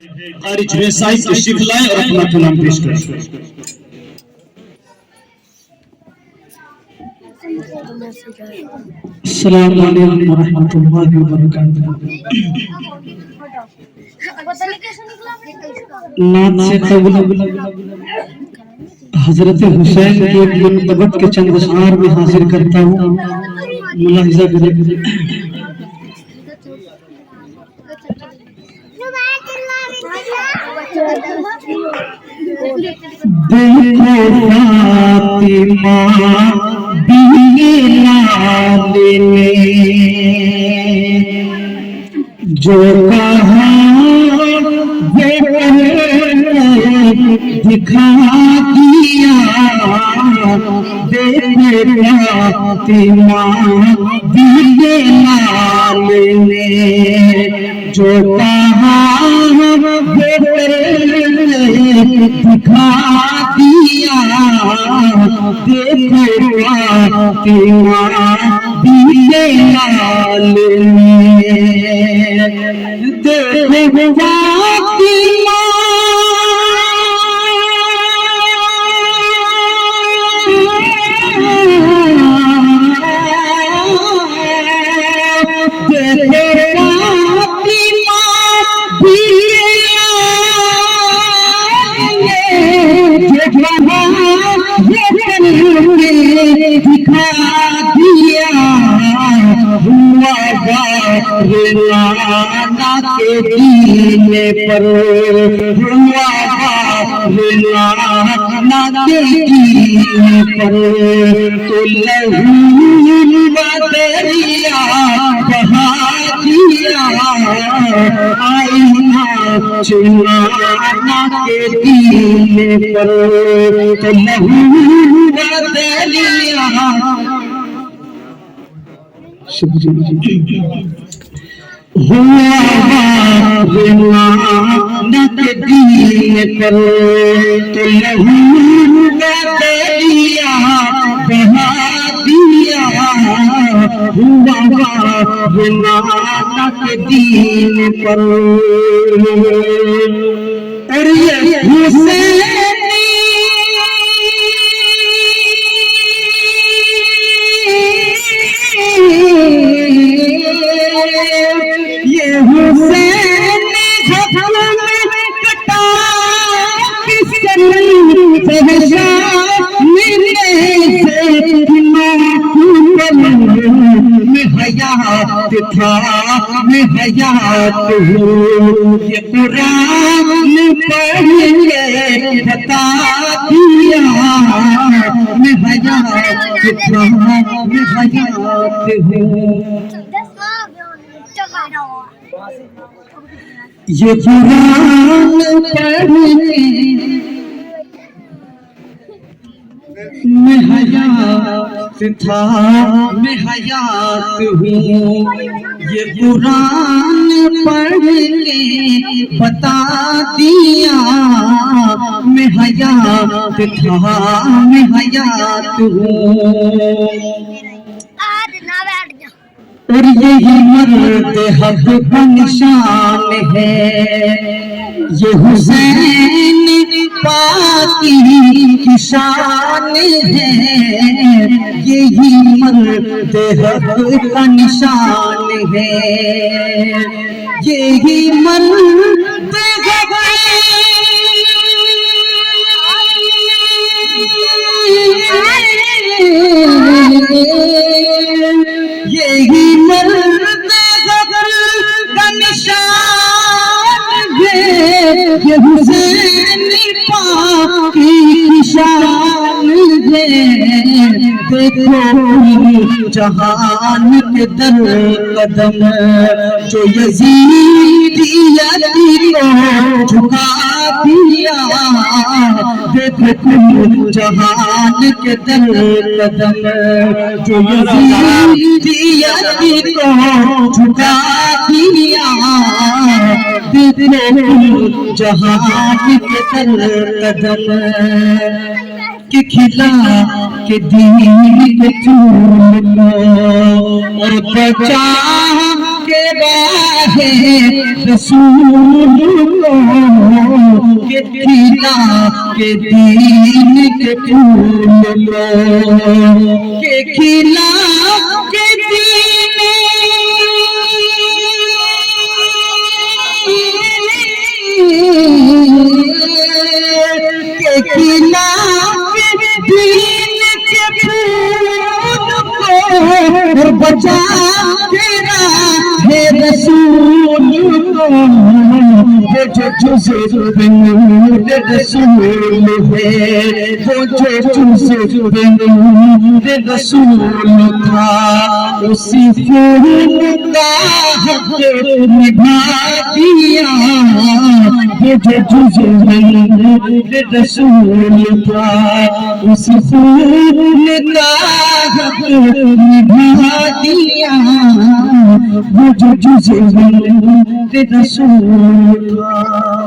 कारी साहिब को सीख लाए और अपना कलाम पेश करें। अस्सलाम वालेकुम व रहमतुल्लाहि व बरकातहू। नात से कबूल हजरत हुसैन के मनक़बत के चंद अशआर में हाजिर करता हूँ, मुलाहिज़ा करें। देखो फातिमा बीवी लाले ने जो कहा वो दिखा दिया। देखो फातिमा बीवी लाले ने जो कहा दिखा दिया। देखो फातिमा बीवी लाले ने देखो फातिमा दिखा दिया। हुआ गाना के दीने पर, हुआ गाना के दीने पर तो लहू दरिया बहा दिया। आईना चुनाना के दीने पर तो लहू दरिया। हुआ नक दीन पर तो लहू दरिया बहा दिया। हुआ नक दीन पर और ये हुसैन हयात था मैं हयात हूँ। ये कुरान पढ़ के बता दिया। मैं हयात था मैं हयात हूँ। ये कुरान पढ़ के मैं हयात था मैं हयात हूँ। ये कुरान पढ़ के बता दिया। मैं हयात था मैं हयात हूँ। और यही मर्द हक का निशान है। ये हुसैन पाकी की शान है। यही मर्द हक का निशान है। यही मर्द हक यही मर्द हक का निशान है। ये हुसैन पाकी की शान है। देखो जहान के दर कदम जो यजीदियत को झुका दिया। देखो जहान के दर कदम जो यजीदियत को झुका दिया। देखो जहान के दर कदम के खिला के दीन के फूल को और बचा के राहे रसूल को के खिला के दीन के फूल को के खिला के दीन के खिला के दीन के फूल को और बचा तेरा है रसूल को वो जो जुज़े नूर रसूल है वो जो जुज़े नूर रसूल था उसी फूल का हक निभा दिया वो जो जुज़े नूर रसूल था उसी फूल का हक निभा दिया वो जो जुज़े नूर रसूल था।